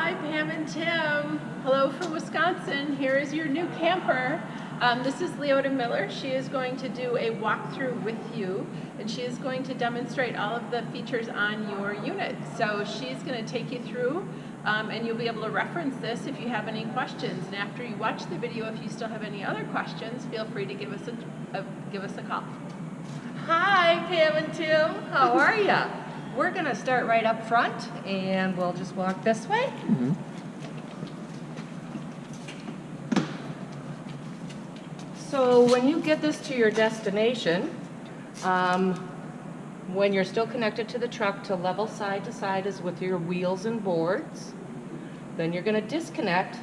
Hi, Pam and Tim. Hello from Wisconsin. Here is your new camper. This is Leota Miller. She is going to do a walkthrough with you, and she is going to demonstrate all of the features on your unit. So she's going to take you through, and you'll be able to reference this if you have any questions. And after you watch the video, if you still have any other questions, feel free to give us a call. Hi, Pam and Tim. How are ya? We're going to start right up front, and we'll just walk this way. Mm-hmm. So when you get this to your destination, when you're still connected to the truck, to level side to side is with your wheels and boards. Then you're going to disconnect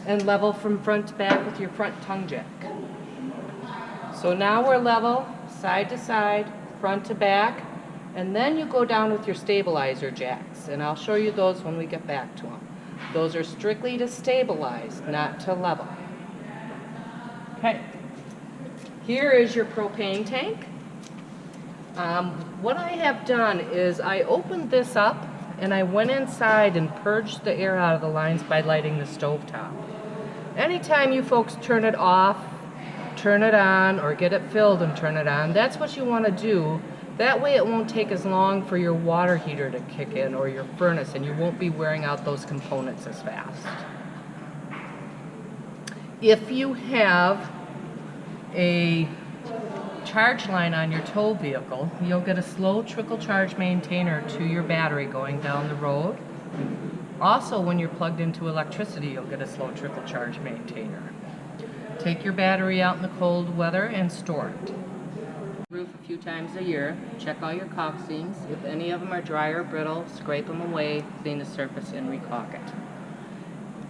and level from front to back with your front tongue jack. So now we're level side to side, front to back, and then you go down with your stabilizer jacks, and I'll show you those when we get back to them. Those are strictly to stabilize, not to level. Okay. Here is your propane tank. What I have done is I opened this up and I went inside and purged the air out of the lines by lighting the stove top. Anytime you folks turn it off, turn it on, or get it filled and turn it on, that's what you want to do. That way it won't take as long for your water heater to kick in or your furnace, and you won't be wearing out those components as fast. If you have a charge line on your tow vehicle, you'll get a slow trickle charge maintainer to your battery going down the road. Also, when you're plugged into electricity, you'll get a slow trickle charge maintainer. Take your battery out in the cold weather and store it. Roof a few times a year, check all your caulk seams. If any of them are dry or brittle, scrape them away, clean the surface, and recaulk it.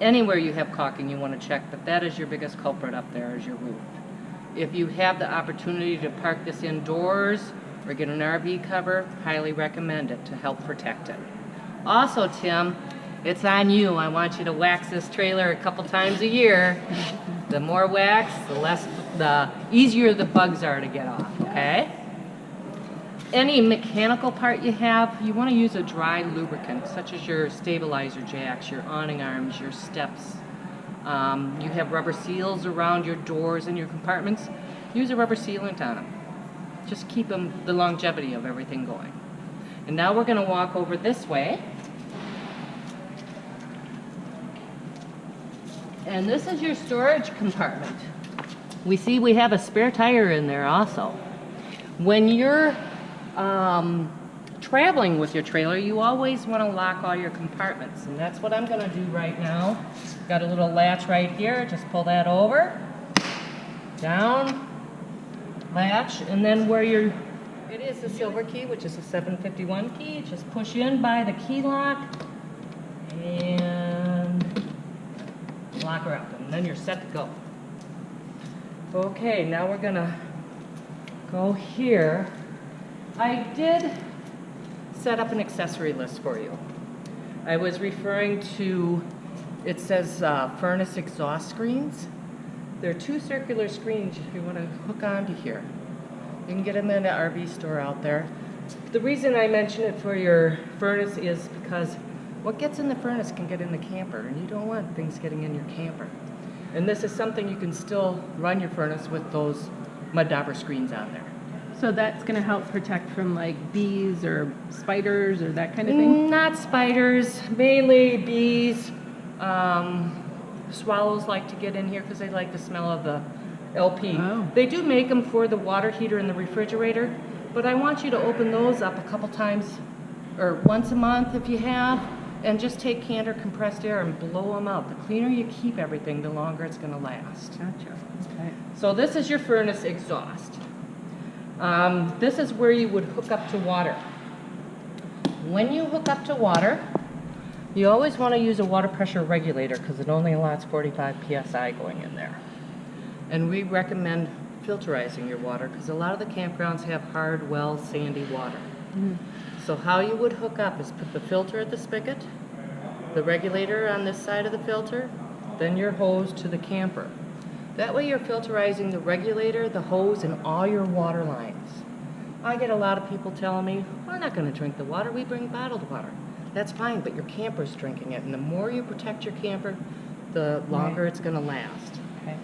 Anywhere you have caulking you want to check, but that is your biggest culprit up there, is your roof. If you have the opportunity to park this indoors or get an RV cover, highly recommend it to help protect it. Also, Tim, it's on you. I want you to wax this trailer a couple times a year. The more wax, the easier the bugs are to get off, okay? Any mechanical part you have, you want to use a dry lubricant, such as your stabilizer jacks, your awning arms, your steps. You have rubber seals around your doors and your compartments. Use a rubber sealant on them. Just keep the longevity of everything going. And now we're going to walk over this way. And this is your storage compartment. We see we have a spare tire in there also. When you're traveling with your trailer, you always want to lock all your compartments, and that's what I'm going to do right now. Got a little latch right here, just pull that over, down, latch, and then where it is the silver key, which is a 751 key, just push in by the key lock and lock her up, and then you're set to go. Okay, now we're going to go here. I did set up an accessory list for you. I was referring to, it says furnace exhaust screens. They're two circular screens if you want to hook onto here. You can get them in the RV store out there. The reason I mention it for your furnace is because what gets in the furnace can get in the camper, and you don't want things getting in your camper. And this is something you can still run your furnace with those mud dauber screens on there. So that's going to help protect from like bees or spiders or that kind of thing? Not spiders, mainly bees. Swallows like to get in here because they like the smell of the LP. Oh. They do make them for the water heater and the refrigerator, but I want you to open those up a couple times, or once a month if you have, and just take canned or compressed air and blow them out. The cleaner you keep everything, the longer it's going to last. Gotcha. Okay. So this is your furnace exhaust. This is where you would hook up to water. When you hook up to water, you always want to use a water pressure regulator because it only allows 45 psi going in there. And we recommend filterizing your water because a lot of the campgrounds have hard, well, sandy water. So how you would hook up is put the filter at the spigot, the regulator on this side of the filter, then your hose to the camper. That way you're filterizing the regulator, the hose, and all your water lines. I get a lot of people telling me, we're not going to drink the water, we bring bottled water. that's fine, but your camper's drinking it. And the more you protect your camper, the longer it's going to last. Okay.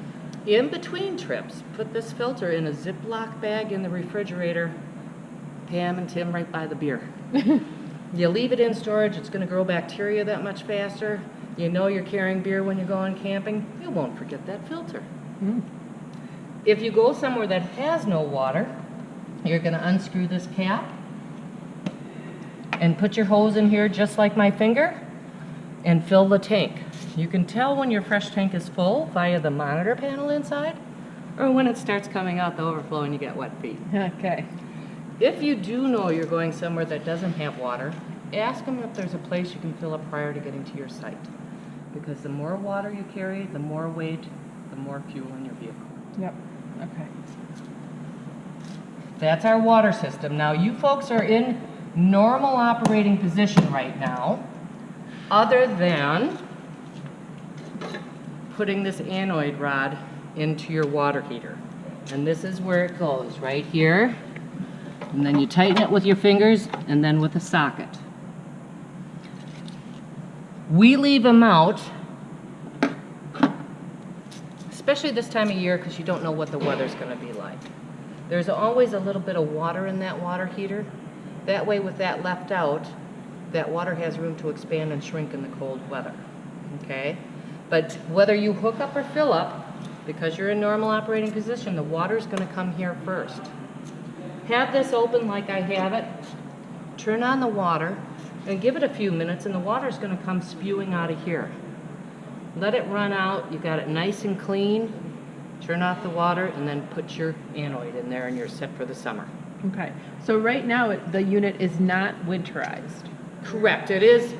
In between trips, put this filter in a Ziploc bag in the refrigerator. Pam and Tim right by the beer. You leave it in storage, it's going to grow bacteria that much faster. You know you're carrying beer when you're going camping. You won't forget that filter. Mm. If you go somewhere that has no water, you're going to unscrew this cap and put your hose in here just like my finger and fill the tank. You can tell when your fresh tank is full via the monitor panel inside or when it starts coming out the overflow and you get wet feet. Okay. If you do know you're going somewhere that doesn't have water, ask them if there's a place you can fill up prior to getting to your site. Because the more water you carry, the more weight, the more fuel in your vehicle. Yep. Okay. That's our water system. Now you folks are in normal operating position right now, other than putting this anoid rod into your water heater. And this is where it goes, right here. And then you tighten it with your fingers and then with a socket. We leave them out, especially this time of year because you don't know what the weather's going to be like. There's always a little bit of water in that water heater. That way with that left out, that water has room to expand and shrink in the cold weather. Okay? But whether you hook up or fill up, because you're in normal operating position, the water's going to come here first. Have this open like I have it. Turn on the water and give it a few minutes and the water's going to come spewing out of here. Let it run out. You got it nice and clean. Turn off the water and then put your anoid in there and you're set for the summer. Okay. So right now the unit is not winterized. Correct. It is.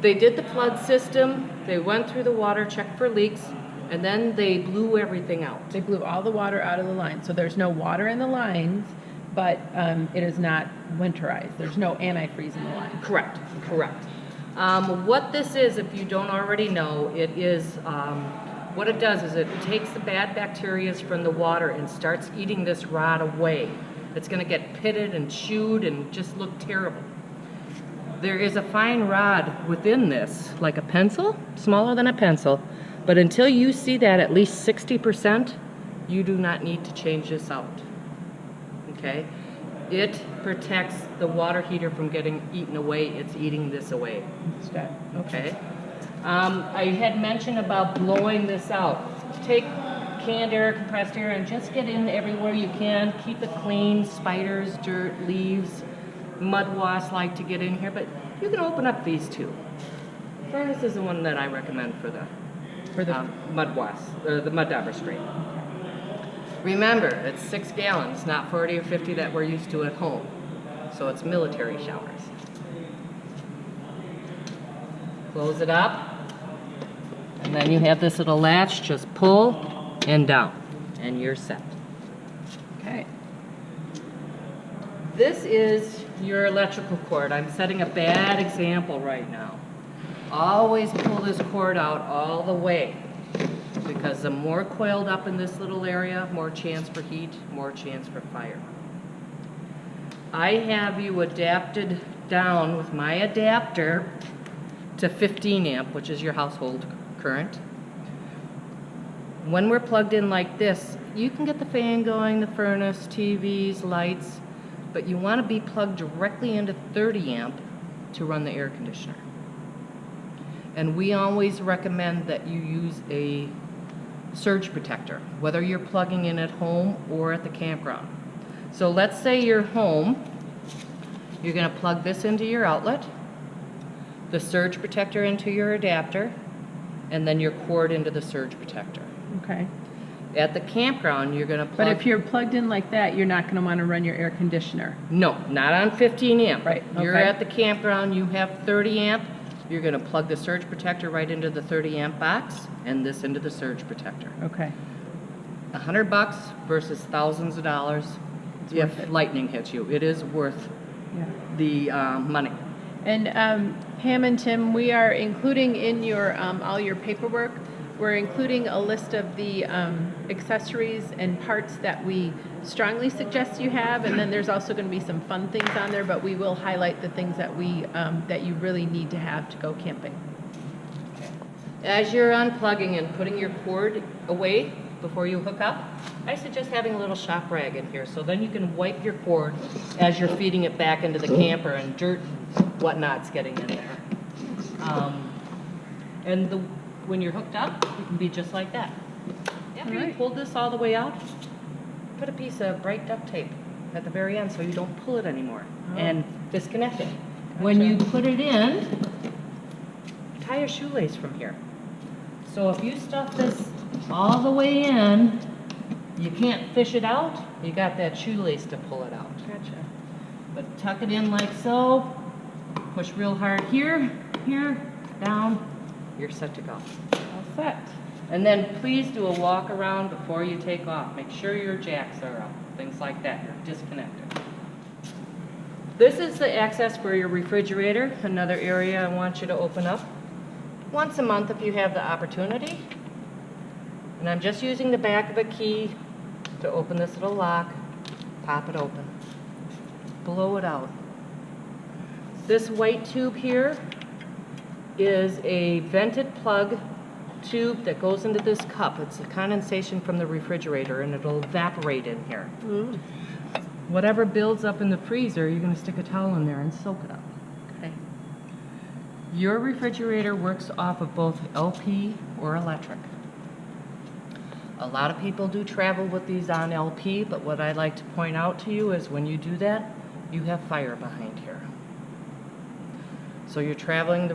They did the flood system. They went through the water, checked for leaks, and then they blew everything out. They blew all the water out of the line. So there's no water in the lines, but it is not winterized. There's no antifreeze in the line. Correct. Correct. What this is, if you don't already know, it is, what it does is it takes the bad bacteria from the water and starts eating this rod away. It's going to get pitted and chewed and just look terrible. There is a fine rod within this, like a pencil, smaller than a pencil, but until you see that at least 60%, you do not need to change this out. Okay? It protects the water heater from getting eaten away. It's eating this away. Instead. Okay? I had mentioned about blowing this out. Take canned air, compressed air, and just get in everywhere you can. Keep it clean. Spiders, dirt, leaves, mud wasps like to get in here, but you can open up these two. Furnace is the one that I recommend for the mud wasps, or the mud dauber spray. Remember, it's 6 gallons, not 40 or 50 that we're used to at home. So it's military showers. Close it up, and then you have this little latch, just pull and down, and you're set. Okay. This is your electrical cord. I'm setting a bad example right now. Always pull this cord out all the way, because the more coiled up in this little area, more chance for heat, more chance for fire. I have you adapted down with my adapter to 15 amp, which is your household current. When we're plugged in like this, you can get the fan going, the furnace, TVs, lights, but you want to be plugged directly into 30 amp to run the air conditioner. And we always recommend that you use a surge protector, whether you're plugging in at home or at the campground. So let's say you're home, you're going to plug this into your outlet, the surge protector into your adapter, and then your cord into the surge protector. Okay. At the campground, you're going to plug... But if you're plugged in like that, you're not going to want to run your air conditioner. No, not on 15 amp. Right, You're okay. at the campground, you have 30 amp, you're going to plug the surge protector right into the 30 amp box, and this into the surge protector. Okay. $100 versus thousands of dollars if lightning hits you. It is worth the money. And Pam and Tim, we are including in your all your paperwork We're including a list of the accessories and parts that we strongly suggest you have, and then there's also going to be some fun things on there, but we will highlight the things that that you really need to have to go camping. As you're unplugging and putting your cord away before you hook up, I suggest having a little shop rag in here, so then you can wipe your cord as you're feeding it back into the camper and dirt and whatnot's getting in there. When you're hooked up, you can be just like that. After you pull this all the way out, put a piece of bright duct tape at the very end so you don't pull it anymore and disconnect it. Gotcha. When you put it in, tie a shoelace from here. So if you stuff this all the way in, you can't fish it out, you got that shoelace to pull it out. Gotcha. But tuck it in like so, push real hard here, down, you're set to go. All set. And then please do a walk around before you take off. Make sure your jacks are up, things like that, you're disconnected. This is the access for your refrigerator, another area I want you to open up once a month if you have the opportunity. And I'm just using the back of a key to open this little lock, pop it open, blow it out. This white tube here is a vented plug tube that goes into this cup. It's a condensation from the refrigerator and it'll evaporate in here. Mm. Whatever builds up in the freezer, you're going to stick a towel in there and soak it up. Okay. Your refrigerator works off of both LP or electric. A lot of people do travel with these on LP, but what I'd like to point out to you is when you do that, you have fire behind here. So you're traveling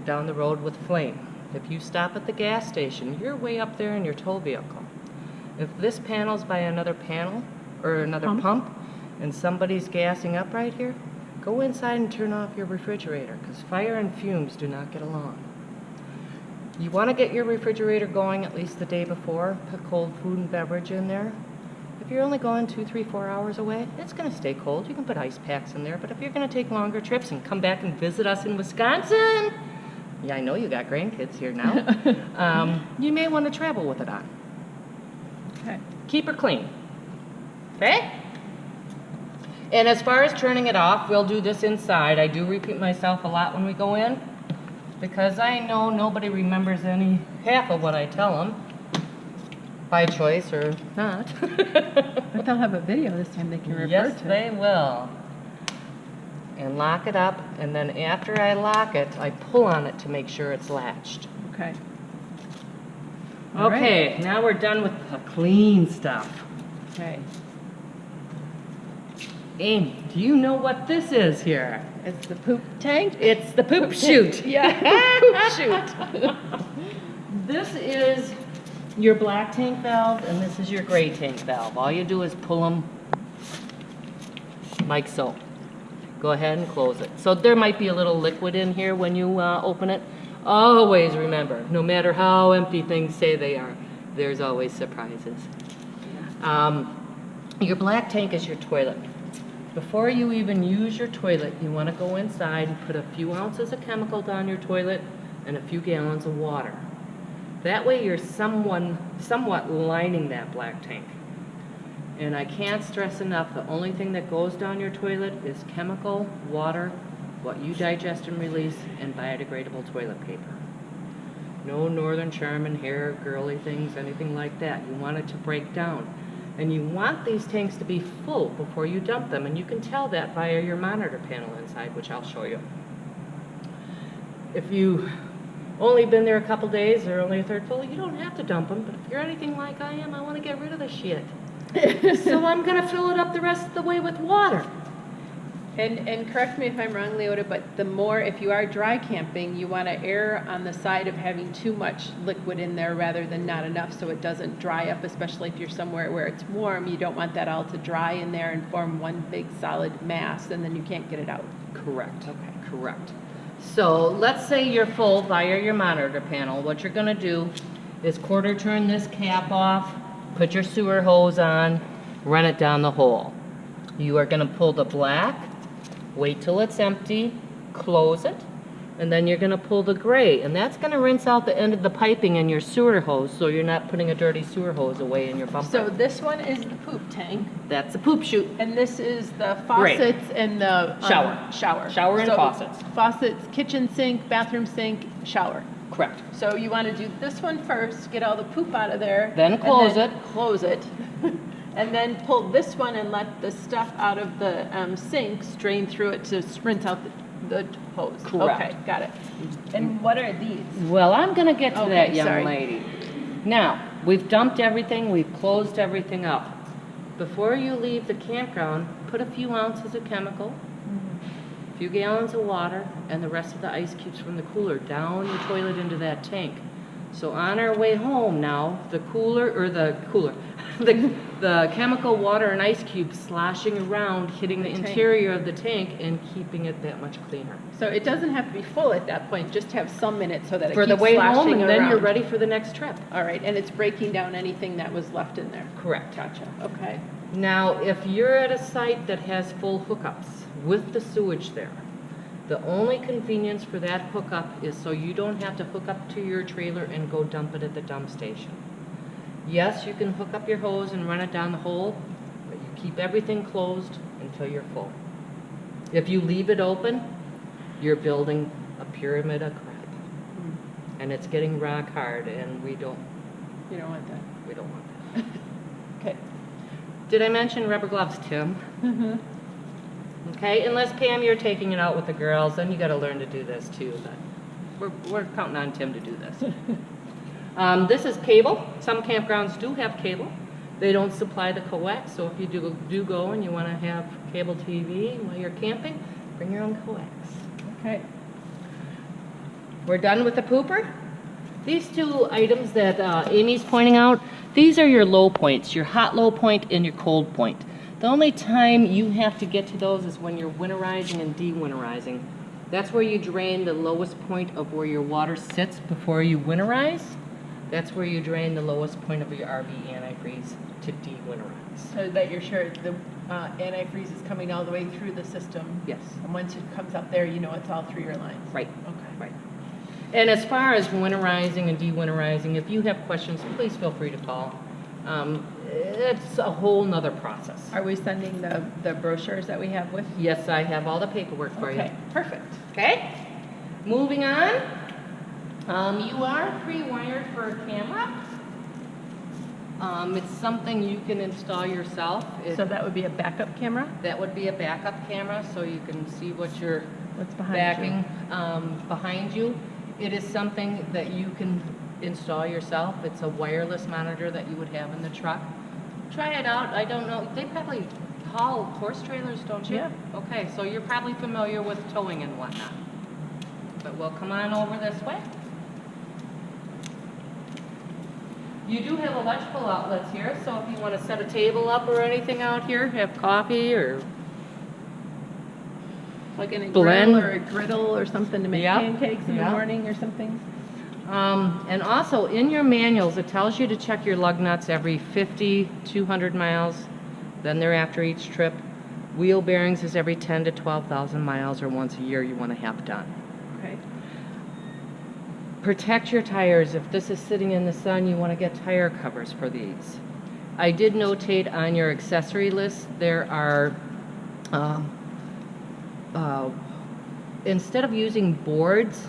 down the road with flame. If you stop at the gas station, you're way up there in your tow vehicle. If this panel's by another panel or another pump and somebody's gassing up right here, go inside and turn off your refrigerator because fire and fumes do not get along. You want to get your refrigerator going at least the day before. Put cold food and beverage in there. If you're only going 2, 3, 4 hours away, it's going to stay cold. You can put ice packs in there. But if you're going to take longer trips and come back and visit us in Wisconsin, yeah, I know you got grandkids here now, you may want to travel with it on. Okay. Keep her clean. Okay? And as far as turning it off, we'll do this inside. I do repeat myself a lot when we go in, because I know nobody remembers half of what I tell them, by choice or not. But they'll have a video this time they can refer to. Yes, they will. And lock it up, and then after I lock it, I pull on it to make sure it's latched. Okay. Okay, now we're done with the clean stuff. Okay. Amy, do you know what this is here? It's the poop tank? It's the poop chute. Yeah, poop chute. This is your black tank valve, and this is your gray tank valve. All you do is pull them like so. Go ahead and close it. So there might be a little liquid in here when you open it. Always remember, no matter how empty things say they are, there's always surprises. Your black tank is your toilet. Before you even use your toilet, you want to go inside and put a few ounces of chemical down your toilet and a few gallons of water. That way you're somewhat lining that black tank. And I can't stress enough, the only thing that goes down your toilet is chemical, water, what you digest and release, and biodegradable toilet paper. No Northern Charmin, hair, girly things, anything like that. You want it to break down. And you want these tanks to be full before you dump them, and you can tell that via your monitor panel inside, which I'll show you. If you've only been there a couple days or only a third full, you don't have to dump them, but if you're anything like I am, I want to get rid of the shit. So I'm going to fill it up the rest of the way with water. And correct me if I'm wrong, Leota, but the more, if you are dry camping, you want to err on the side of having too much liquid in there rather than not enough so it doesn't dry up, especially if you're somewhere where it's warm. You don't want that all to dry in there and form one big solid mass, and then you can't get it out. Correct. Okay. Correct. So let's say you're full via your monitor panel. What you're going to do is quarter turn this cap off, put your sewer hose on, run it down the hole. You are going to pull the black, wait till it's empty, close it, And then you're gonna pull the gray, and that's gonna rinse out the end of the piping in your sewer hose, so you're not putting a dirty sewer hose away in your bumper. So this one is the poop tank, That's the poop chute. and this is the Gray. faucets and the Shower. Shower and So faucets. Faucets, kitchen sink, bathroom sink, shower. Correct. So you want to do this one first, get all the poop out of there. Then and close then it. Close it. And then pull this one and let the stuff out of the sinks drain through it to rinse out the hose. Correct. Okay, got it. And what are these? Well, I'm gonna get to Okay, that, young sorry. lady. Now, we've dumped everything, we've closed everything up. Before you leave the campground, put a few ounces of chemical, a few gallons of water, and the rest of the ice cubes from the cooler down your toilet into that tank. So on our way home now, the chemical, water, and ice cubes sloshing around, hitting the The tank. interior of the tank and keeping it that much cleaner. So it doesn't have to be full at that point, just have some in it so that it For keeps the way home, sloshing and then you're around. ready for the next trip. All right, and it's breaking down anything that was left in there. Correct. Gotcha, okay. Now, if you're at a site that has full hookups with the sewage there, the only convenience for that hookup is so you don't have to hook up to your trailer and go dump it at the dump station. Yes, you can hook up your hose and run it down the hole, but you keep everything closed until you're full. If you leave it open, you're building a pyramid of crap. And it's getting rock hard, and we don't You don't want that. want that. Okay. Did I mention rubber gloves, Tim? Okay, unless Pam, you're taking it out with the girls, then you got to learn to do this too. But we're counting on Tim to do this. This is cable. Some campgrounds do have cable. They don't supply the coax, so if you do go and you want to have cable TV while you're camping, bring your own coax. Okay. We're done with the pooper. These two items that Amy's pointing out, these are your low points, your hot low point and your cold point. The only time you have to get to those is when you're winterizing and de-winterizing. That's where you drain the lowest point of where your water sits before you winterize. That's where you drain the lowest point of your RV antifreeze to de-winterize. So that you're sure the antifreeze is coming all the way through the system. Yes. And once it comes up there, you know it's all through your lines. Right. Okay. Right. And as far as winterizing and de-winterizing, if you have questions, please feel free to call. It's a whole nother process. Are we sending the brochures that we have with? Yes, I have all the paperwork for you. Okay, perfect. Okay, moving on. You are pre-wired for a camera. It's something you can install yourself. So that would be a backup camera? That would be a backup camera, so you can see what you're What's behind backing behind you. It is something that you can install yourself. It's a wireless monitor that you would have in the truck. Try it out. I don't know. They probably haul horse trailers, don't you? Yeah. Okay, so you're probably familiar with towing and whatnot. But we'll come on over this way. You do have electrical outlets here, so if you want to set a table up or anything out here, have coffee or Like in a blend. grill or a griddle or something to make Yep. pancakes in the Yep. morning or something? And also in your manuals, it tells you to check your lug nuts every 50, 200 miles. Then they're after each trip. Wheel bearings is every 10 to 12,000 miles or once a year you want to have done. Okay. Protect your tires. If this is sitting in the sun, you want to get tire covers for these. I did notate on your accessory list, there are, instead of using boards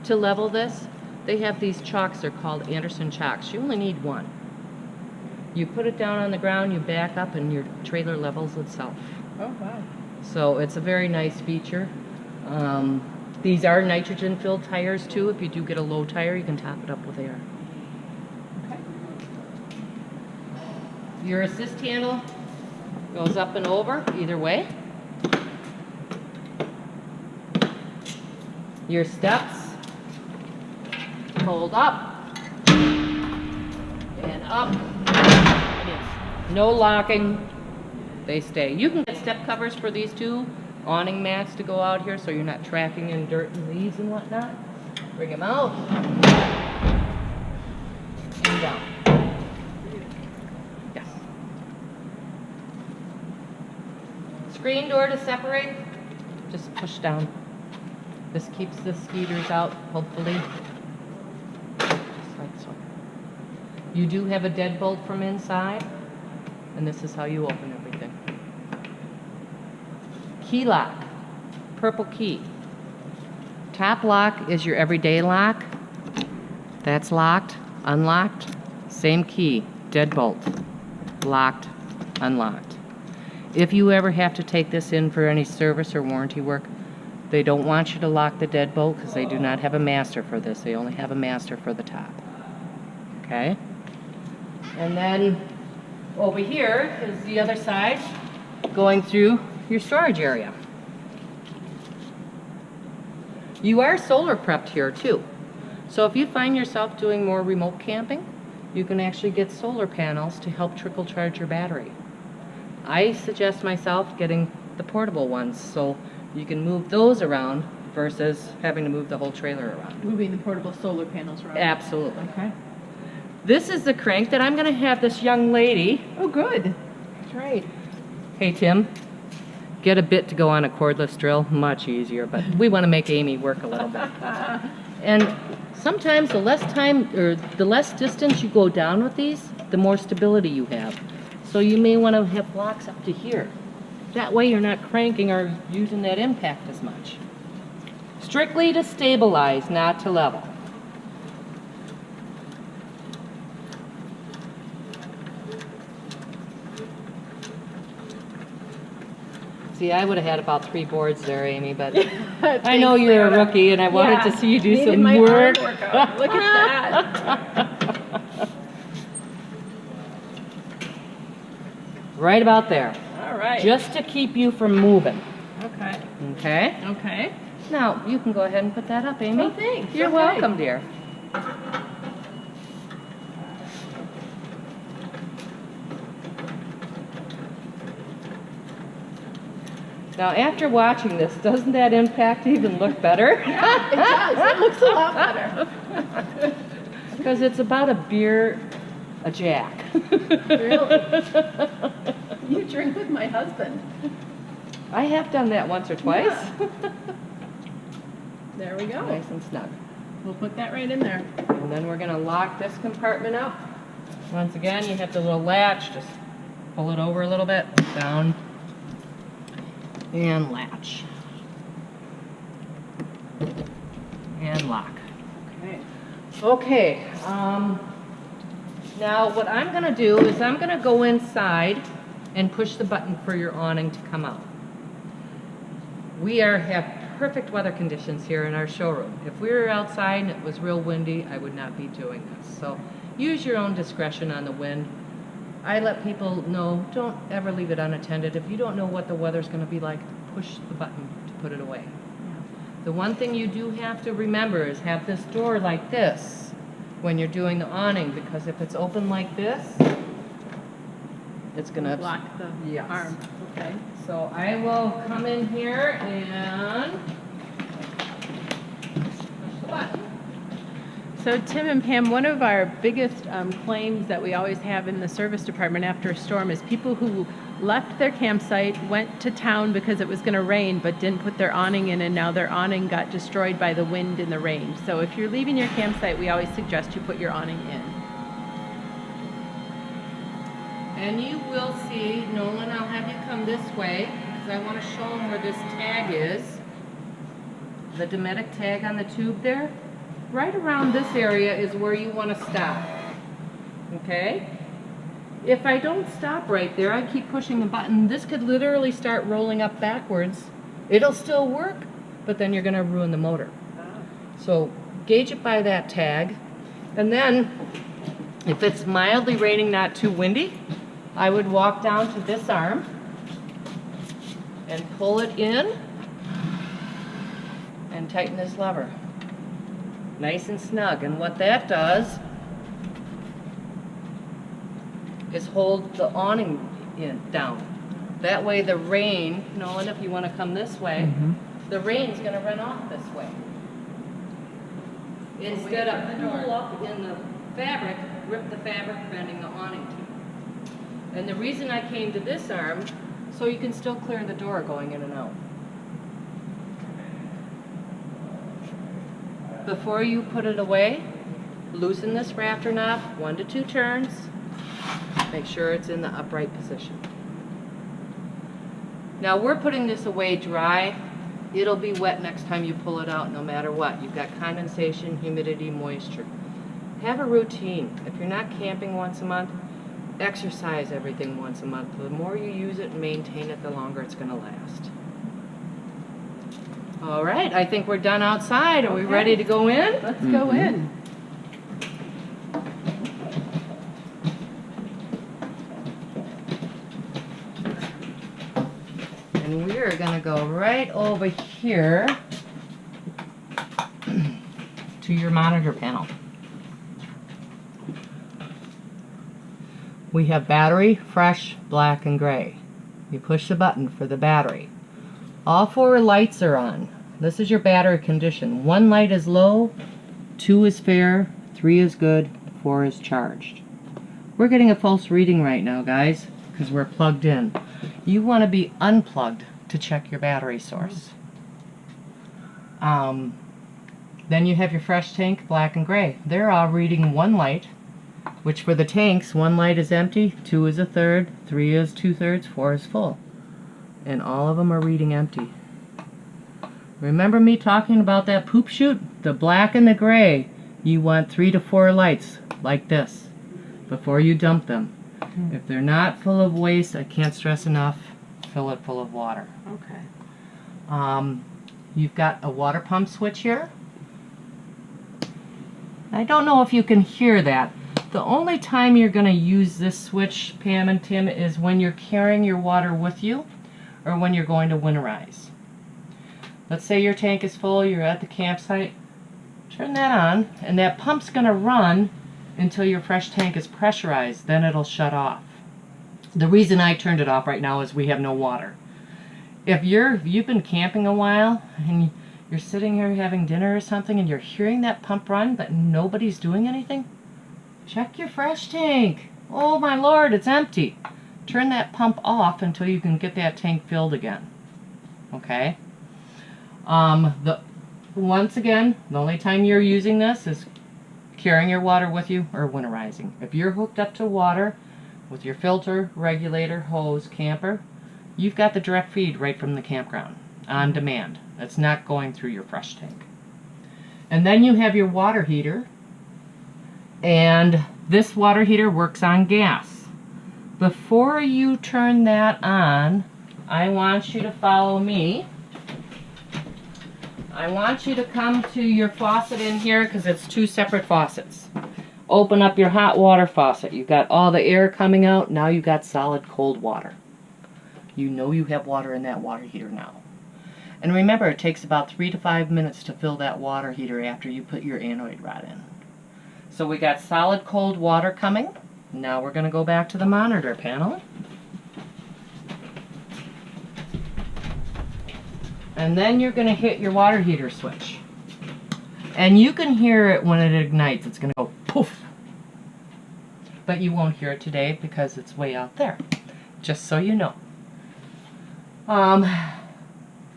to level this, they have these chalks. They're called Anderson chalks. You only need one. You put it down on the ground, you back up, and your trailer levels itself. Oh, wow. So it's a very nice feature. These are nitrogen-filled tires too. If you do get a low tire, you can top it up with air. Okay. Your assist handle goes up and over either way. Your steps hold up and up. No locking. They stay. You can get step covers for these two. Awning mats to go out here so you're not tracking in dirt and leaves and whatnot. Bring them out. And down. Yes. Screen door to separate. Just push down. This keeps the skeeters out, hopefully. Just like so. You do have a deadbolt from inside, and this is how you open everything. Key lock, purple key. Top lock is your everyday lock. That's locked, unlocked, same key, deadbolt, locked, unlocked. If you ever have to take this in for any service or warranty work, they don't want you to lock the deadbolt because they do not have a master for this. They only have a master for the top. Okay? And then over here is the other side going through your storage area. You are solar prepped here too. So if you find yourself doing more remote camping, you can actually get solar panels to help trickle charge your battery. I suggest myself getting the portable ones so you can move those around versus having to move the whole trailer around. Moving the portable solar panels around. Absolutely. Okay. This is the crank that I'm going to have this young lady. Oh, good. That's right. Hey, Tim, get a bit to go on a cordless drill. Much easier, but we want to make Amy work a little bit. And sometimes the less time or the less distance you go down with these, the more stability you have. So you may want to have blocks up to here. That way you're not cranking or using that impact as much. Strictly to stabilize, not to level. See, I would have had about 3 boards there, Amy, but I know you're a rookie and I wanted to see you do some work. Look at that. Right about there. All right. Just to keep you from moving. Okay. Okay? Okay. Now, you can go ahead and put that up, Amy. Oh, thanks. You're Okay. welcome, dear. Now, after watching this, doesn't that impact even look better? Yeah, it does. It looks a lot better. Because it's about a beer a jack. Really? You drink with my husband. I have done that once or twice. Yeah. There we go. Nice and snug. We'll put that right in there. And then we're going to lock this compartment up. Once again, you have the little latch. Just pull it over a little bit. Down. And latch. And lock. Okay. Okay. Now what I'm going to do is I'm going to go inside and push the button for your awning to come out. We have perfect weather conditions here in our showroom. If we were outside and it was real windy, I would not be doing this. So use your own discretion on the wind. I let people know, don't ever leave it unattended. If you don't know what the weather's going to be like, push the button to put it away. The one thing you do have to remember is have this door like this when you're doing the awning, because if it's open like this, it's going to Block the Yes. arm. Okay. So I will come in here and push the button. So Tim and Pam, one of our biggest claims that we always have in the service department after a storm is people who left their campsite, went to town because it was going to rain, but didn't put their awning in, and now their awning got destroyed by the wind and the rain. So if you're leaving your campsite, we always suggest you put your awning in. And you will see, Nolan, I'll have you come this way, because I want to show them where this tag is. The Dometic tag on the tube there. Right around this area is where you want to stop. Okay? If I don't stop right there, I keep pushing the button, this could literally start rolling up backwards. It'll still work, but then you're going to ruin the motor. So gauge it by that tag. And then, if it's mildly raining, not too windy, I would walk down to this arm and pull it in and tighten this lever. Nice and snug. And what that does is hold the awning down. That way the rain, Nolan, if you want to come this way, the rain's going to run off this way. Instead of pull up in the fabric, rip the fabric, bending the awning tube. And the reason I came to this arm, so you can still clear the door going in and out. before you put it away, loosen this rafter knob 1 to 2 turns. Make sure it's in the upright position. Now we're putting this away dry. It'll be wet next time you pull it out no matter what. You've got condensation, humidity, moisture. Have a routine. If you're not camping once a month, exercise everything once a month. The more you use it and maintain it, the longer it's going to last. All right, I think we're done outside. Are we ready to go in? Let's go in. And we're going to go right over here to your monitor panel. We have battery, fresh, black, and gray. You push the button for the battery. All 4 lights are on. This is your battery condition. 1 light is low, 2 is fair, 3 is good, 4 is charged. We're getting a false reading right now, guys, because we're plugged in. You want to be unplugged to check your battery source. Then you have your fresh tank, black and gray. They're all reading 1 light, which for the tanks, 1 light is empty, 2 is 1/3, 3 is 2/3, 4 is full. And all of them are reading empty. Remember me talking about that poop chute? The black and the gray, you want 3 to 4 lights like this before you dump them. If they're not full of waste, I can't stress enough, fill it full of water. Okay. You've got a water pump switch here. I don't know if you can hear that. The only time you're going to use this switch, Pam and Tim, is when you're carrying your water with you or when you're going to winterize. Let's say your tank is full, you're at the campsite, turn that on, and that pump's going to run until your fresh tank is pressurized, then it'll shut off. The reason I turned it off right now is we have no water. If you've been camping a while and you're sitting here having dinner or something and you're hearing that pump run but nobody's doing anything, check your fresh tank. Oh my Lord, it's empty. Turn that pump off until you can get that tank filled again. Okay? Once again, the only time you're using this is carrying your water with you or winterizing. If you're hooked up to water with your filter, regulator, hose, camper, you've got the direct feed right from the campground on demand. It's not going through your fresh tank. And then you have your water heater, and this water heater works on gas. Before you turn that on, I want you to follow me. I want you to come to your faucet in here because it's 2 separate faucets. Open up your hot water faucet. You've got all the air coming out. Now you've got solid cold water. You know you have water in that water heater now. And remember, it takes about 3 to 5 minutes to fill that water heater after you put your anoid rod in. So we got solid cold water coming. Now we're going to go back to the monitor panel. And then you're going to hit your water heater switch. And you can hear it when it ignites. It's going to go poof. But you won't hear it today because it's way out there. Just so you know.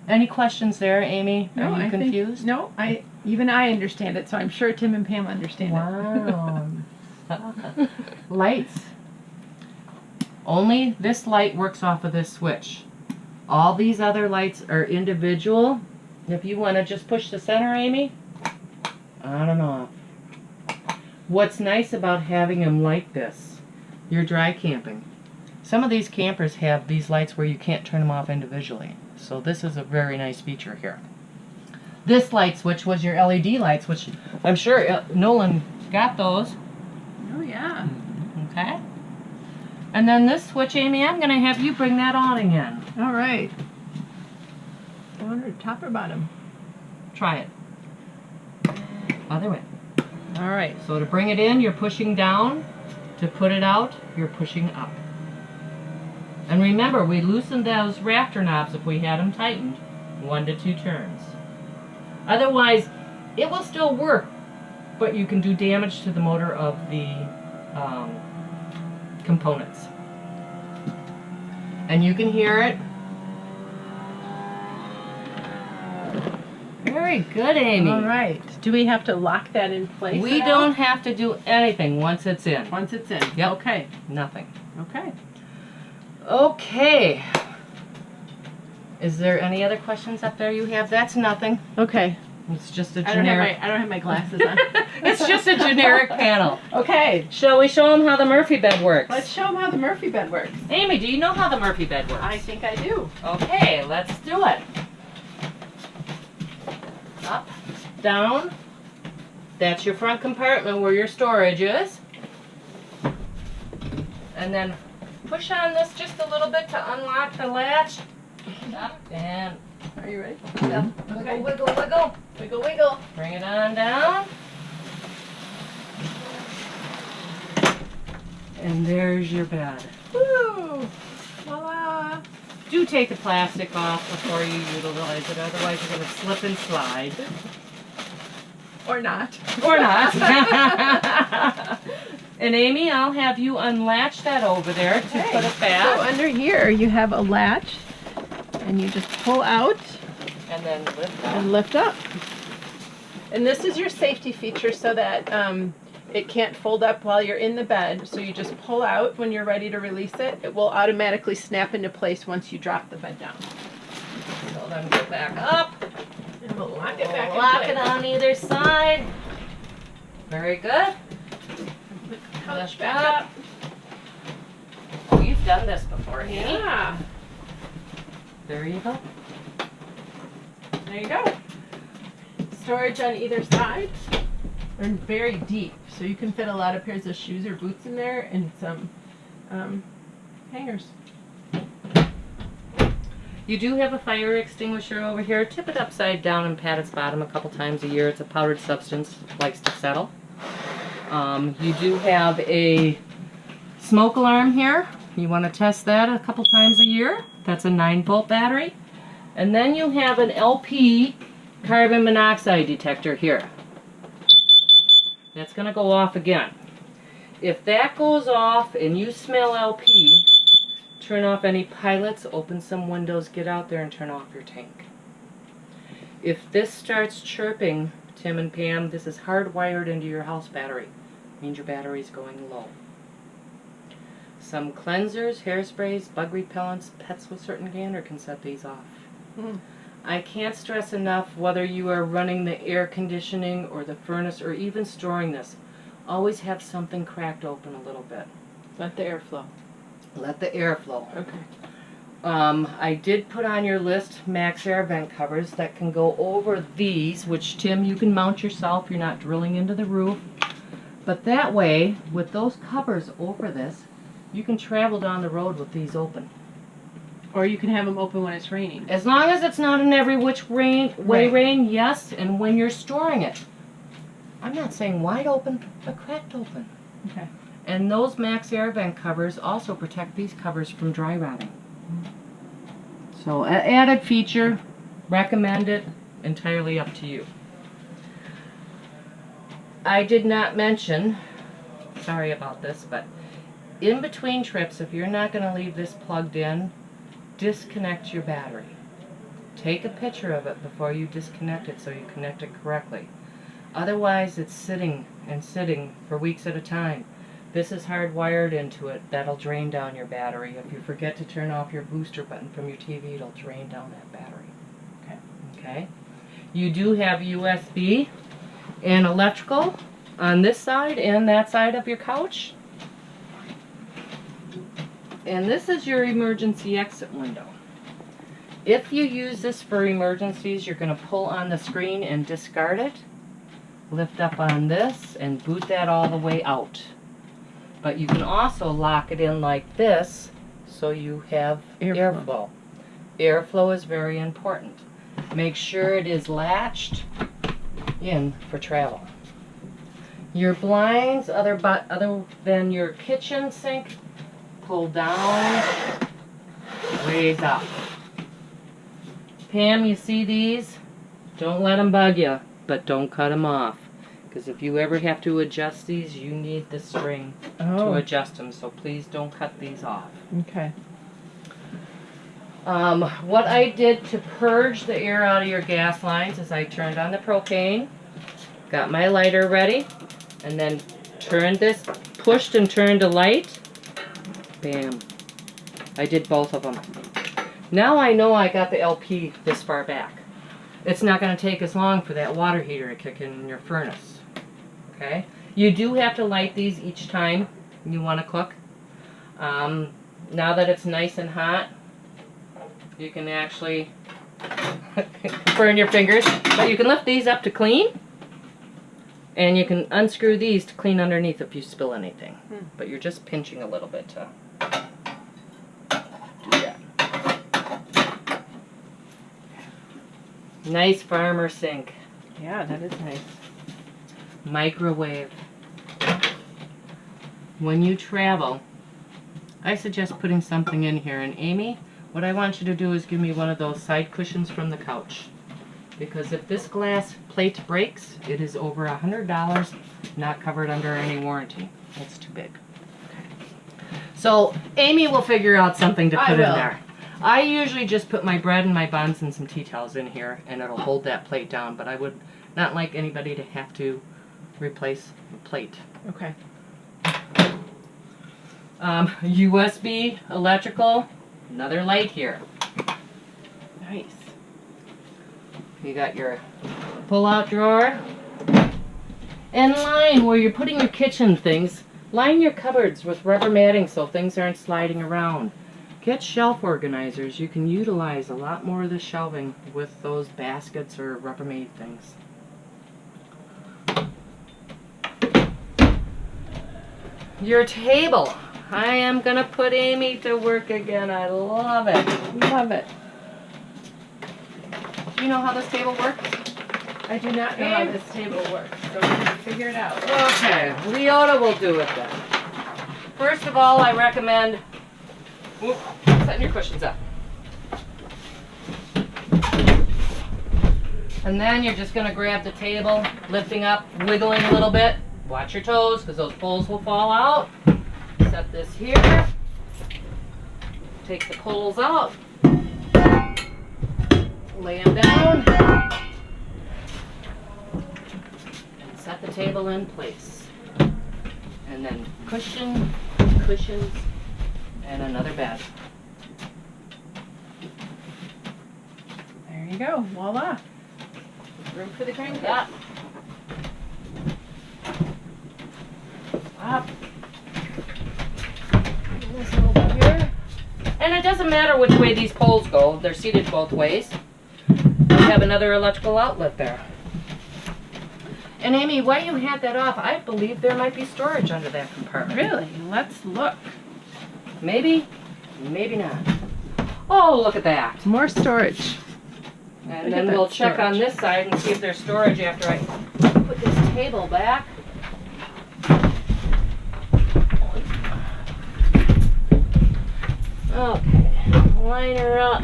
Any questions there, Amy? No, Are you confused? No, even I understand it, so I'm sure Tim and Pam understand Wow. Lights. Only this light works off of this switch. All these other lights are individual. If you want to just push the center, Amy, on and off. What's nice about having them like this, you're dry camping. Some of these campers have these lights where you can't turn them off individually. So this is a very nice feature here. This light switch was your LED lights, which I'm sure Nolan got those. Oh, yeah. Okay. And then this switch, Amy, I'm going to have you bring that on again. All right. I wonder, top or bottom? Try it. Other way. All right. So to bring it in, you're pushing down. To put it out, you're pushing up. And remember, we loosened those rafter knobs if we had them tightened. 1 to 2 turns. Otherwise, it will still work, but you can do damage to the motor of the components. And you can hear it. Very good, Amy. All right. Do we have to lock that in place? We don't have to do anything once it's in. Once it's in. Yep. Okay. Nothing. Okay. Okay. Is there any other questions up there you have? That's nothing. Okay. It's just a I don't generic. have my glasses on. It's just a generic panel. Okay. Shall we show them how the Murphy bed works? Let's show them how the Murphy bed works. Amy, do you know how the Murphy bed works? I think I do. Okay, let's do it. Up, down. That's your front compartment where your storage is. And then push on this just a little bit to unlock the latch. Up and Are you ready? yeah. Okay. Wiggle, wiggle, wiggle. Wiggle, wiggle. Bring it on down. And there's your bed. Woo! Voila! Do take the plastic off before you utilize it, otherwise you're going to slip and slide. Or not. Or not. And Amy, I'll have you unlatch that over there to put it So back. under here you have a latch, and you just pull out And then lift up. and lift up. And this is your safety feature so that it can't fold up while you're in the bed. So you just pull out when you're ready to release it. It will automatically snap into place once you drop the bed down. So then go back up. And we'll lock it back Lock in it place. on either side. Very good. Couch Push back back. up. Oh, you've done this before, Amy. Yeah. There you go. There you go. Storage on either side. They're very deep, so you can fit a lot of pairs of shoes or boots in there and some hangers. You do have a fire extinguisher over here. Tip it upside down and pat its bottom a couple times a year. It's a powdered substance, likes to settle. You do have a smoke alarm here. You want to test that a couple times a year. That's a 9-volt battery. And then you have an LP carbon monoxide detector here. That's going to go off again. If that goes off and you smell LP, turn off any pilots, open some windows, get out there and turn off your tank. If this starts chirping, Tim and Pam, this is hardwired into your house battery. It means your battery is going low. Some cleansers, hairsprays, bug repellents, pets with certain gander can set these off. I can't stress enough, whether you are running the air conditioning or the furnace or even storing this, always have something cracked open a little bit. Let the air flow. Let the air flow. Okay. I did put on your list max air vent covers that can go over these, which Tim, you can mount yourself. You're not drilling into the roof. But that way, with those covers over this, you can travel down the road with these open. Or you can have them open when it's raining. As long as it's not in every which way Right. rain, yes, and when you're storing it. I'm not saying wide open, but cracked open. Okay. And those max air vent covers also protect these covers from dry rotting. So, an added feature, recommend it, entirely up to you. I did not mention, sorry about this, but in between trips, if you're not going to leave this plugged in, disconnect your battery. Take a picture of it before you disconnect it so you connect it correctly. Otherwise, it's sitting and sitting for weeks at a time. This is hardwired into it. That'll drain down your battery. If you forget to turn off your booster button from your TV, it'll drain down that battery. Okay. Okay. You do have USB and electrical on this side and that side of your couch. And this is your emergency exit window. If you use this for emergencies, you're going to pull on the screen and discard it. Lift up on this and boot that all the way out. But you can also lock it in like this so you have airflow. Airflow is very important. Make sure it is latched in for travel. Your blinds, other than your kitchen sink, pull down, raise up. Pam, you see these? Don't let them bug you, but don't cut them off. Because if you ever have to adjust these, you need the string to adjust them. So please don't cut these off. Okay. What I did to purge the air out of your gas lines is I turned on the propane, got my lighter ready, and then pushed and turned the light. Bam. I did both of them. Now I know I got the LP this far back. It's not going to take as long for that water heater to kick in your furnace. Okay? You do have to light these each time you want to cook. Now that it's nice and hot, you can actually burn your fingers. But you can lift these up to clean. And you can unscrew these to clean underneath if you spill anything. But you're just pinching a little bit to do that. Nice farmer sink. Yeah, that is nice. Microwave. When you travel, I suggest putting something in here. And Amy, what I want you to do is give me one of those side cushions from the couch. Because if this glass plate breaks, it is over $100, not covered under any warranty. It's too big. Okay. So Amy will figure out something to put in there. I usually just put my bread and my buns and some tea towels in here, and it'll hold that plate down. But I would not like anybody to have to replace the plate. Okay. USB, electrical, another light here. Nice. You got your pull-out drawer. And line where you're putting your kitchen things. Line your cupboards with rubber matting so things aren't sliding around. Get shelf organizers. You can utilize a lot more of the shelving with those baskets or Rubbermaid things. Your table. I am going to put Amy to work again. I love it. Love it. Do you know how this table works? I do not know how this table works, so we're going to figure it out. Okay, Leota will do it then. First of all, I recommend setting your cushions up. And then you're just going to grab the table, lifting up, wiggling a little bit. Watch your toes because those poles will fall out. Set this here. Take the poles out. Lay them down. And set the table in place. And then cushions, and another bed. There you go. Voila. Room for the grandkids. Yeah. Up. This over here. And it doesn't matter which way these poles go. They're seated both ways. We have another electrical outlet there. And Amy, while you had that off, I believe there might be storage under that compartment. Really? Let's look. Maybe, maybe not. Oh, look at that. More storage. And then we'll check on this side and see if there's storage after I put this table back. Okay, line her up.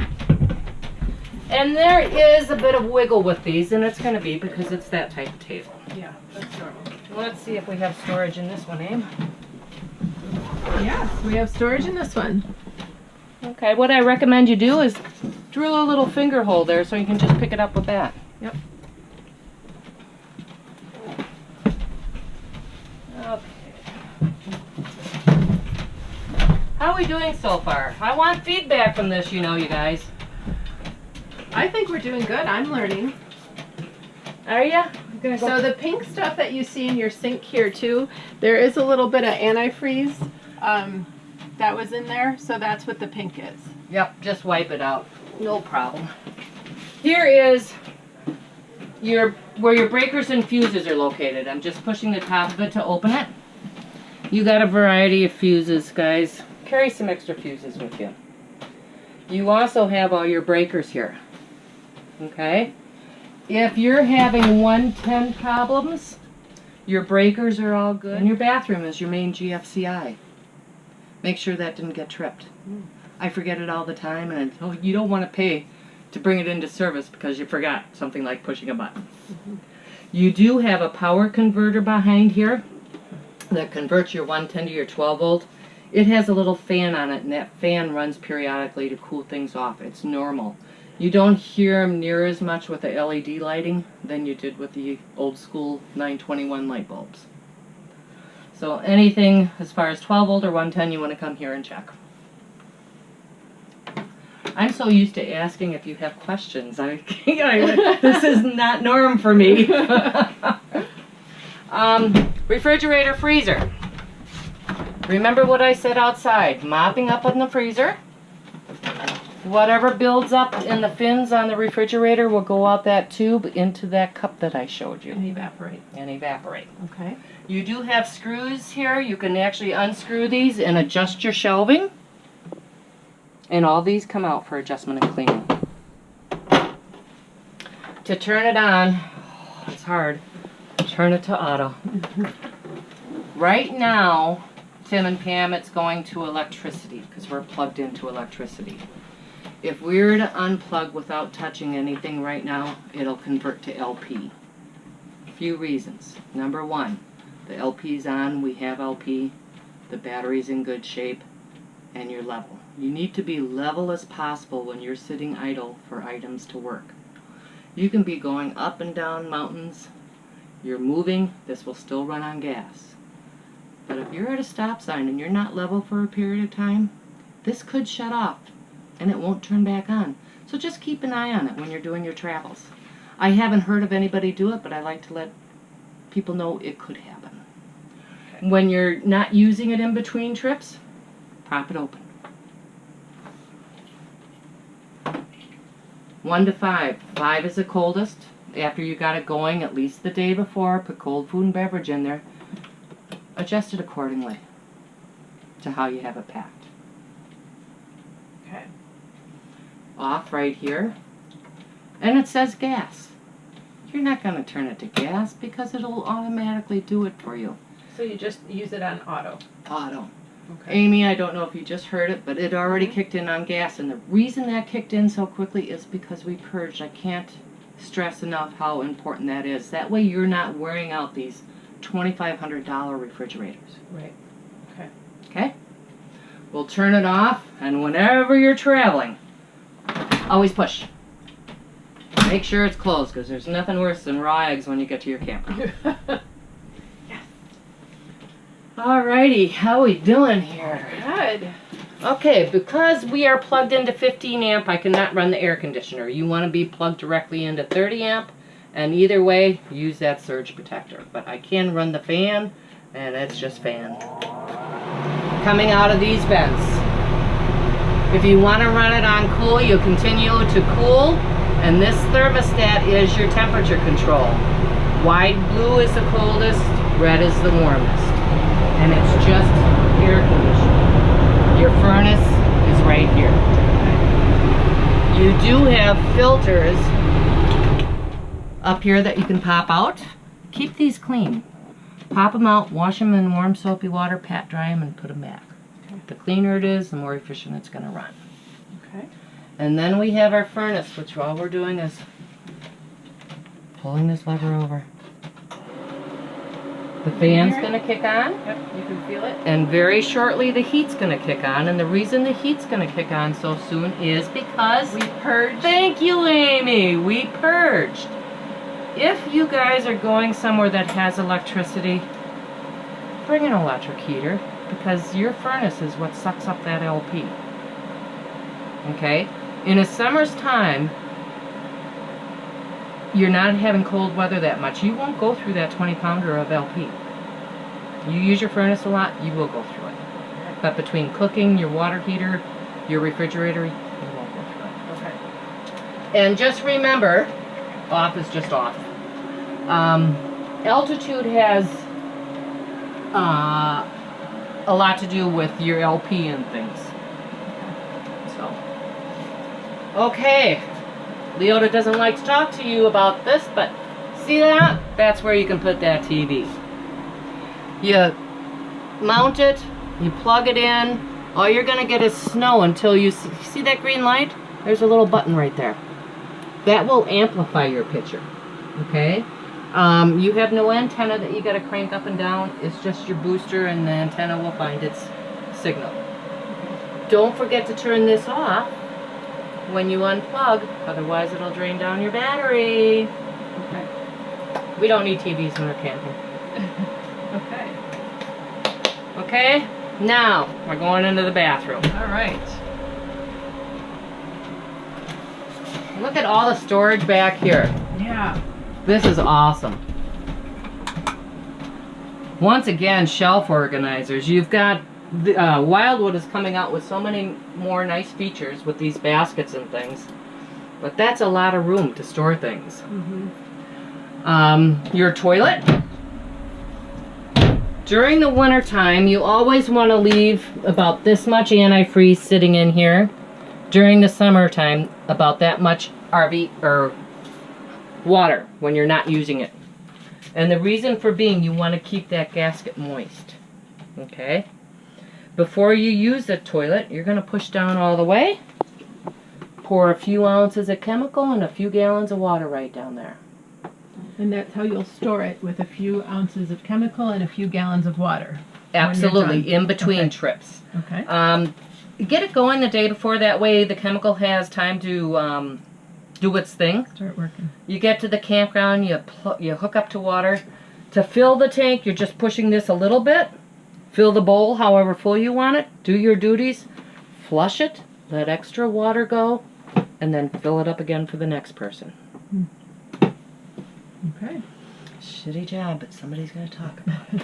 And there is a bit of wiggle with these, and it's going to be because it's that type of table. Yeah, that's normal. Let's see if we have storage in this one, Aim. Yes, we have storage in this one. Okay, what I recommend you do is drill a little finger hole there so you can just pick it up with that. Yep. Okay. How are we doing so far? I want feedback from this, you know, you guys. I think we're doing good. I'm learning. Are ya? So the pink stuff that you see in your sink here too, there is a little bit of antifreeze that was in there, so that's what the pink is. Yep, just wipe it out. No problem. Here is where your breakers and fuses are located. I'm just pushing the top of it to open it. You got a variety of fuses, guys. Carry some extra fuses with you. You also have all your breakers here. Okay? If you're having 110 problems, your breakers are all good. And your bathroom is your main GFCI. Make sure that didn't get tripped. I forget it all the time, and you don't want to pay to bring it into service because you forgot something like pushing a button. You do have a power converter behind here that converts your 110 to your 12 volt. It has a little fan on it, and that fan runs periodically to cool things off. It's normal. You don't hear them near as much with the LED lighting than you did with the old school 921 light bulbs. So anything as far as 12 volt or 110, you want to come here and check. I'm so used to asking if you have questions. This is not norm for me. Refrigerator, freezer. Remember what I said outside. Mopping up on the freezer. Whatever builds up in the fins on the refrigerator will go out that tube into that cup that I showed you. And evaporate. And evaporate. Okay. You do have screws here. You can actually unscrew these and adjust your shelving. And all these come out for adjustment and cleaning. To turn it on, it's hard. Turn it to auto. Right now, Tim and Pam, it's going to electricity because we're plugged into electricity. If we were to unplug without touching anything right now, it'll convert to LP. A few reasons. Number one, the LP's on, we have LP, the battery's in good shape, and you're level. You need to be level as possible when you're sitting idle for items to work. You can be going up and down mountains, you're moving, this will still run on gas. But if you're at a stop sign and you're not level for a period of time, this could shut off and it won't turn back on. So just keep an eye on it when you're doing your travels. I haven't heard of anybody do it, but I like to let people know it could happen. Okay. When you're not using it in between trips, prop it open. 1 to 5. 5 is the coldest. After you got it going, at least the day before, put cold food and beverage in there. Adjust it accordingly to how you have it packed. Okay. Off right here. And it says gas. You're not going to turn it to gas because it'll automatically do it for you. So you just use it on auto? Auto. Okay. Amy, I don't know if you just heard it, but it already kicked in on gas. And the reason that kicked in so quickly is because we purged. I can't stress enough how important that is. That way you're not wearing out these $2,500 refrigerators. Right. Okay. Okay? We'll turn it off, and whenever you're traveling, always push. Make sure it's closed, because there's nothing worse than raw eggs when you get to your camper. Yes. Alrighty, how we doing here? Good. Okay, because we are plugged into 15 amp, I cannot run the air conditioner. You want to be plugged directly into 30 amp, and either way, use that surge protector. But I can run the fan, and it's just fan. Coming out of these vents. If you want to run it on cool, you'll continue to cool, and this thermostat is your temperature control. Wide blue is the coldest, red is the warmest. And it's just air conditioning. Your furnace is right here. You do have filters up here that you can pop out. Keep these clean. Pop them out, wash them in warm soapy water, pat dry them, and put them back. Okay. The cleaner it is, the more efficient it's going to run. Okay. And then we have our furnace, which all we're doing is pulling this lever over. The fan's going to kick on. Yep, you can feel it. And very shortly the heat's going to kick on. And the reason the heat's going to kick on so soon is because we purged. Thank you, Amy. We purged. If you guys are going somewhere that has electricity, bring an electric heater, because your furnace is what sucks up that LP. Okay? In a summer's time, you're not having cold weather that much. You won't go through that 20-pounder of LP. You use your furnace a lot, you will go through it. But between cooking, your water heater, your refrigerator, you won't go through it. Okay. And just remember, off is just off. Altitude has a lot to do with your LP and things. So, okay. Leota doesn't like to talk to you about this, but see that? That's where you can put that TV. You mount it, you plug it in, all you're going to get is snow until you see that green light? There's a little button right there. That will amplify your picture, okay? You have no antenna that you got to crank up and down. It's just your booster, and the antenna will find its signal. Don't forget to turn this off when you unplug, otherwise it'll drain down your battery. Okay. We don't need TVs when we're camping. Okay. Okay, now we're going into the bathroom. All right. Look at all the storage back here. Yeah. This is awesome. Once again, shelf organizers. You've got Wildwood is coming out with so many more nice features with these baskets and things, but that's a lot of room to store things. Your toilet. During the winter time, you always want to leave about this much antifreeze sitting in here. During the summertime, about that much RV or water when you're not using it. And the reason for being, you want to keep that gasket moist. Okay? Before you use the toilet, you're going to push down all the way. Pour a few ounces of chemical and a few gallons of water right down there. And that's how you'll store it, with a few ounces of chemical and a few gallons of water. Absolutely, in between trips. Okay. Get it going the day before, that way the chemical has time to do its thing. Start working. You get to the campground, you hook up to water. To fill the tank, you're just pushing this a little bit. Fill the bowl however full you want it. Do your duties. Flush it. Let extra water go. And then fill it up again for the next person. Okay. Shitty job, but somebody's going to talk about it.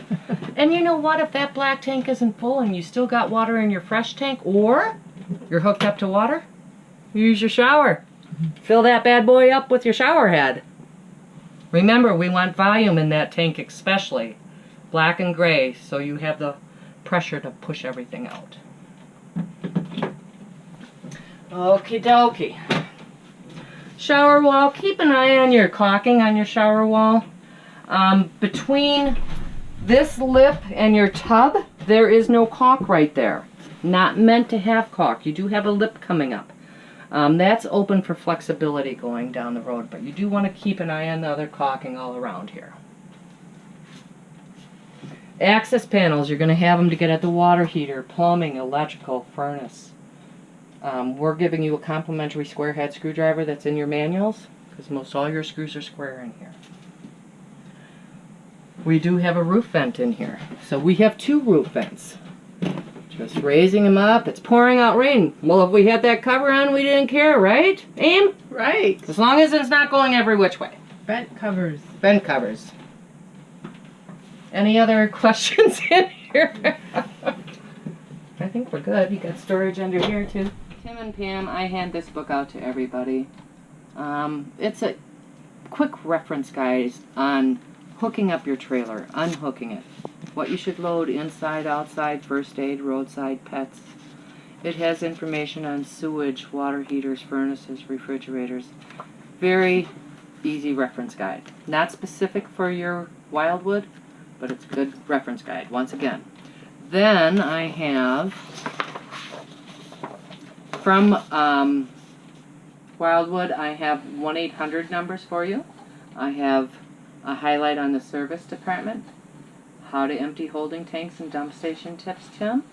And you know what? If that black tank isn't full and you still got water in your fresh tank, or you're hooked up to water, use your shower. Fill that bad boy up with your shower head. Remember, we want volume in that tank, especially black and gray, so you have the pressure to push everything out. Okie dokie. Shower wall, keep an eye on your caulking on your shower wall. Between this lip and your tub, there is no caulk right there. Not meant to have caulk. You do have a lip coming up. That's open for flexibility going down the road, but you do want to keep an eye on the other caulking all around here. Access panels, you're going to have them to get at the water heater, plumbing, electrical, furnace. We're giving you a complimentary square head screwdriver that's in your manuals, because most all your screws are square in here. We do have a roof vent in here, so we have 2 roof vents. Just raising them up. It's pouring out rain. Well, if we had that cover on, we didn't care, right, Aim? Right. As long as it's not going every which way. Vent covers. Vent covers. Any other questions in here? I think we're good. You got storage under here, too. Tim and Pam, I hand this book out to everybody. It's a quick reference guide on hooking up your trailer, unhooking it, what you should load inside, outside, first aid, roadside, pets. It has information on sewage, water heaters, furnaces, refrigerators. Very easy reference guide. Not specific for your Wildwood, but it's a good reference guide, once again. Then I have, from Wildwood, I have 1-800 numbers for you. I have a highlight on the service department, how to empty holding tanks and dump station tips, Tim.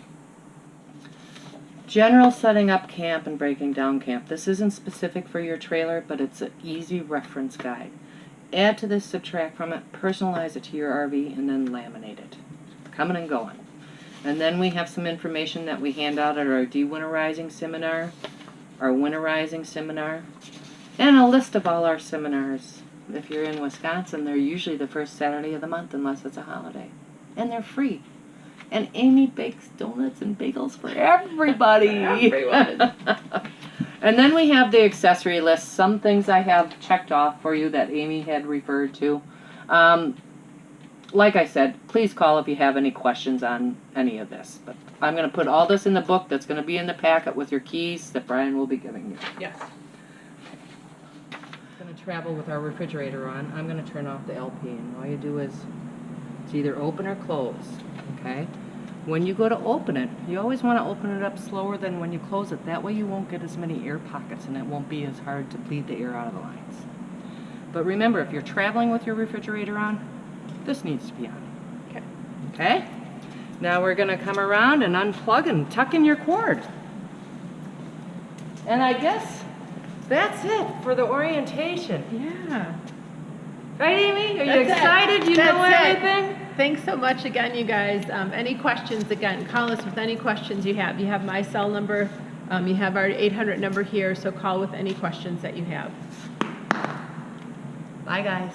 General setting up camp and breaking down camp. This isn't specific for your trailer, but it's an easy reference guide. Add to this, subtract from it, personalize it to your RV, and then laminate it. Coming and going. And then we have some information that we hand out at our de-winterizing seminar, our winterizing seminar, and a list of all our seminars. If you're in Wisconsin, they're usually the first Saturday of the month unless it's a holiday. And they're free. And Amy bakes donuts and bagels for everybody. Everyone. And then we have the accessory list. Some things I have checked off for you that Amy had referred to. Like I said, please call if you have any questions on any of this. But I'm going to put all this in the book that's going to be in the packet with your keys that Brian will be giving you. Yes. Going to travel with our refrigerator on. I'm going to turn off the LP, and all you do is it's either open or close. Okay? When you go to open it, you always want to open it up slower than when you close it. That way you won't get as many air pockets, and it won't be as hard to bleed the air out of the lines. But remember, if you're traveling with your refrigerator on, this needs to be on. Okay. Okay? Now we're going to come around and unplug and tuck in your cord. And I guess that's it for the orientation. Yeah. Right, Amy? Are you That's excited? it. You know That's it. everything? Thanks so much again, you guys. Any questions, again, call us with any questions you have. You have my cell number. You have our 800 number here, so call with any questions that you have. Bye, guys.